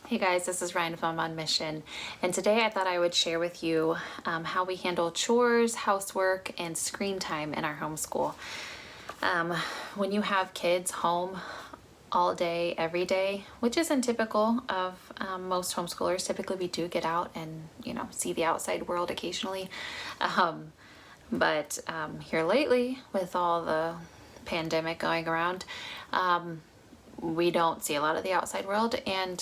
Hey guys, this is Ryan from On Mission, and today I thought I would share with you how we handle chores, housework, and screen time in our homeschool. When you have kids home all day, every day, which isn't typical of most homeschoolers, typically we do get out and see the outside world occasionally. But here lately, with all the pandemic going around, we don't see a lot of the outside world, and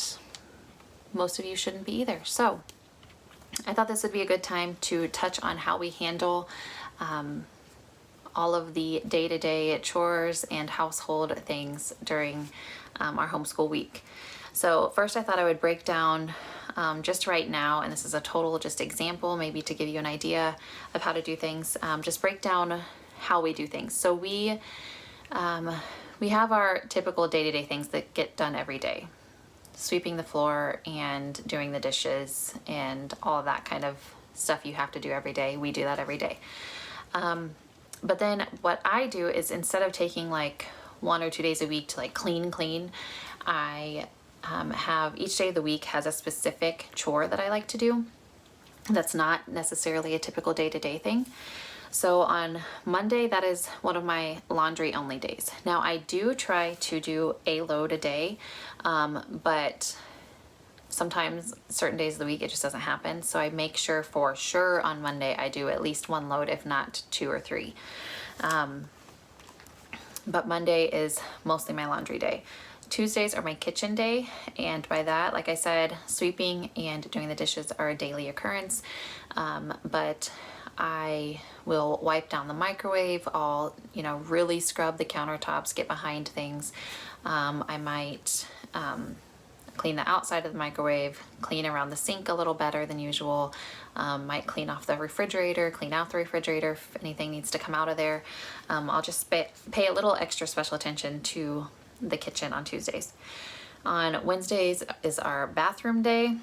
most of you shouldn't be either. So I thought this would be a good time to touch on how we handle all of the day-to-day chores and household things during our homeschool week. So first I thought I would break down just right now, and this is a total just example maybe to give you an idea of how to do things, just break down how we do things. So we have our typical day-to-day things that get done every day. Sweeping the floor and doing the dishes and all of that kind of stuff you have to do every day. We do that every day. But then what I do is, instead of taking like 1 or 2 days a week to like clean, I have each day of the week has a specific chore that I like to do that's not necessarily a typical day-to-day thing. So on Monday, that is one of my laundry only days. Now I do try to do a load a day, but sometimes certain days of the week it just doesn't happen. So I make sure for sure on Monday I do at least 1 load, if not 2 or 3. But Monday is mostly my laundry day. Tuesdays are my kitchen day, and by that, like I said, sweeping and doing the dishes are a daily occurrence, but I will wipe down the microwave. I'll, really scrub the countertops, get behind things. I might clean the outside of the microwave, clean around the sink a little better than usual. Might clean off the refrigerator, clean out the refrigerator if anything needs to come out of there. I'll just pay a little extra special attention to the kitchen on Tuesdays. On Wednesdays is our bathroom day.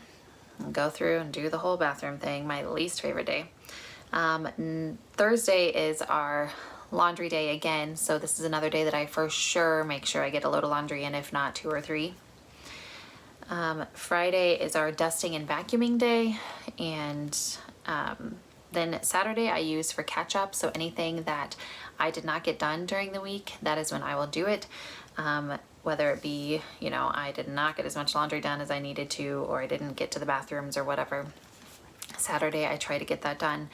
I'll go through and do the whole bathroom thing, my least favorite day. Thursday is our laundry day again, so this is another day that I for sure make sure I get a load of laundry in, if not 2 or 3. Friday is our dusting and vacuuming day, and then Saturday I use for catch up, so anything that I did not get done during the week, that is when I will do it. Whether it be, I did not get as much laundry done as I needed to, or I didn't get to the bathrooms or whatever. Saturday I try to get that done.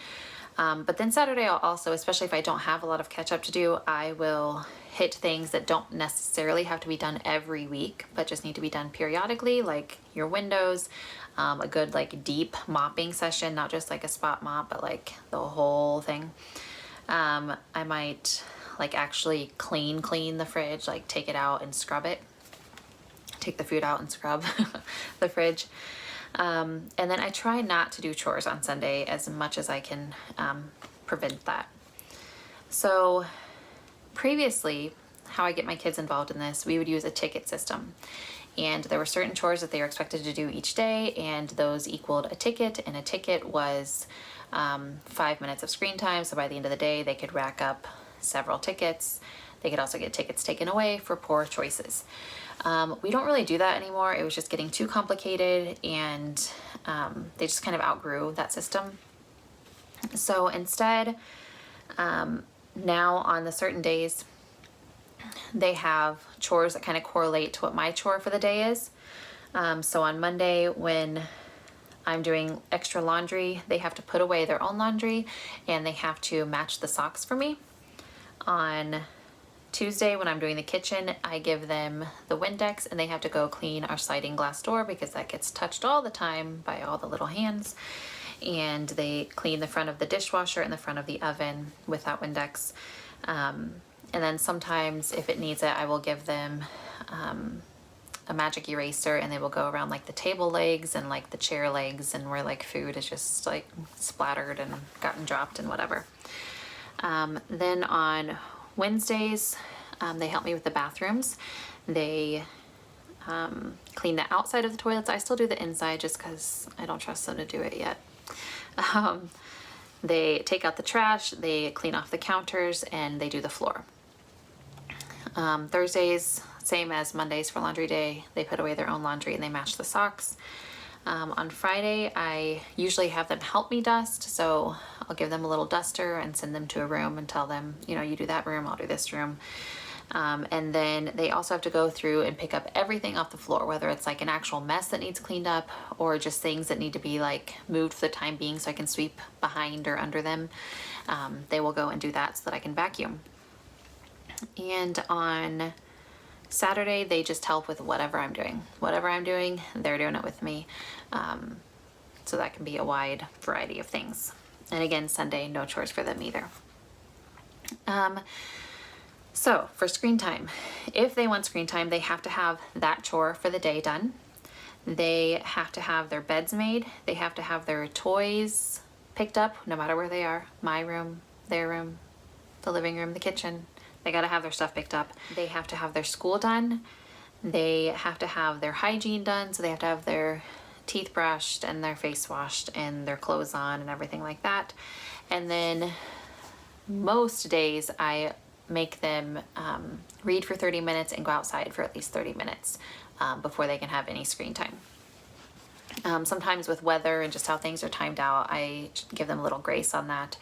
But then Saturday I'll also, especially if I don't have a lot of catch up to do, I will hit things that don't necessarily have to be done every week, but just need to be done periodically, like your windows, a good like deep mopping session, not just like a spot mop, but like the whole thing. I might like actually clean the fridge, like take it out and scrub it, take the food out and scrub the fridge. And then I try not to do chores on Sunday as much as I can prevent that. So previously, how I get my kids involved in this, we would use a ticket system. And there were certain chores that they were expected to do each day, and those equaled a ticket, and a ticket was 5 minutes of screen time. So by the end of the day, they could rack up several tickets. They could also get tickets taken away for poor choices. We don't really do that anymore. It was just getting too complicated, and they just kind of outgrew that system. So instead, now on the certain days, they have chores that kind of correlate to what my chore for the day is. So on Monday, when I'm doing extra laundry, they have to put away their own laundry, and they have to match the socks for me. On Tuesday, when I'm doing the kitchen, I give them the Windex, and they have to go clean our sliding glass door because that gets touched all the time by all the little hands. And they clean the front of the dishwasher and the front of the oven with that Windex. And then sometimes, if it needs it, I will give them a magic eraser, and they will go around like the table legs and like the chair legs, and where like food is just like splattered and gotten dropped and whatever. Then on Wednesdays, they help me with the bathrooms. They clean the outside of the toilets. I still do the inside just because I don't trust them to do it yet. They take out the trash, they clean off the counters, and they do the floor. Thursdays, same as Mondays for laundry day, they put away their own laundry and they match the socks. On Friday, I usually have them help me dust, so I'll give them a little duster and send them to a room and tell them, you know, you do that room, I'll do this room. And then they also have to go through and pick up everything off the floor, whether it's like an actual mess that needs cleaned up or just things that need to be like moved for the time being so I can sweep behind or under them. They will go and do that so that I can vacuum. And on Saturday, they just help with whatever I'm doing. Whatever I'm doing, they're doing it with me. So that can be a wide variety of things. And again, Sunday, no chores for them either. So for screen time, if they want screen time, they have to have that chore for the day done. They have to have their beds made. They have to have their toys picked up, no matter where they are. My room, their room, the living room, the kitchen. They gotta have their stuff picked up. They have to have their school done. They have to have their hygiene done. So they have to have their teeth brushed and their face washed and their clothes on and everything like that. And then most days I make them read for 30 minutes and go outside for at least 30 minutes before they can have any screen time. Sometimes with weather and just how things are timed out, I give them a little grace on that.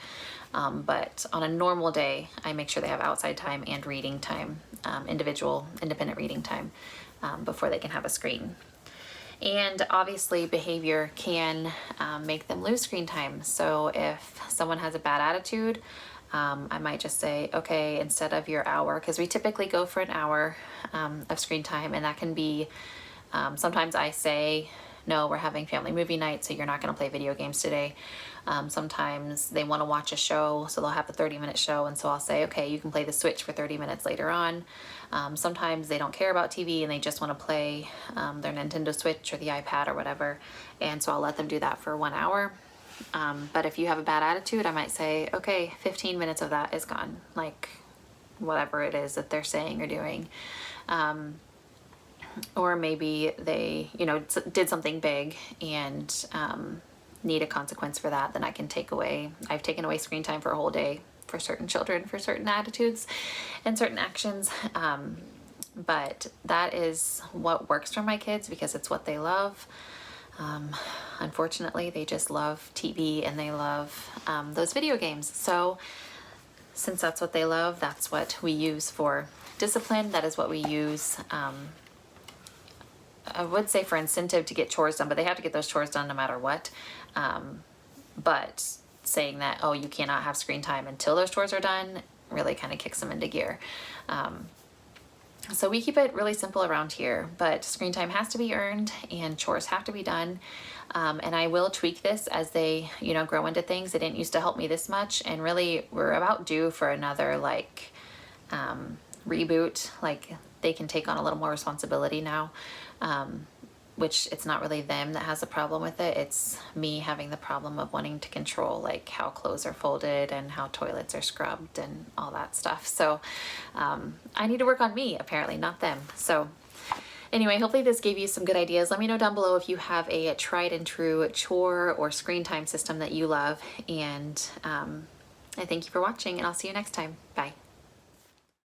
But on a normal day, I make sure they have outside time and reading time, independent reading time before they can have a screen. And obviously behavior can make them lose screen time. So if someone has a bad attitude, I might just say, okay, instead of your hour, because we typically go for an hour of screen time, and that can be, sometimes I say, no, we're having family movie night, so you're not gonna play video games today. Sometimes they wanna watch a show, so they'll have a 30-minute show, and so I'll say, okay, you can play the Switch for 30 minutes later on. Sometimes they don't care about TV and they just wanna play their Nintendo Switch or the iPad or whatever, and so I'll let them do that for 1 hour. But if you have a bad attitude, I might say, okay, 15 minutes of that is gone, like whatever it is that they're saying or doing. Or maybe they, you know, did something big and need a consequence for that, then I can take away, I've taken away screen time for a whole day for certain children, for certain attitudes and certain actions. But that is what works for my kids because it's what they love. Unfortunately, they just love TV and they love those video games. So since that's what they love, that's what we use for discipline. That is what we use, I would say for incentive to get chores done, but they have to get those chores done no matter what. But saying that, oh, you cannot have screen time until those chores are done really kind of kicks them into gear. So we keep it really simple around here, but screen time has to be earned and chores have to be done. And I will tweak this as they, you know, grow into things. They didn't used to help me this much, and really we're about due for another like reboot. Like they can take on a little more responsibility now, which it's not really them that has a problem with it. It's me having the problem of wanting to control like how clothes are folded and how toilets are scrubbed and all that stuff. So I need to work on me apparently, not them. So anyway, hopefully this gave you some good ideas. Let me know down below if you have a tried and true chore or screen time system that you love. And I thank you for watching, and I'll see you next time. Bye.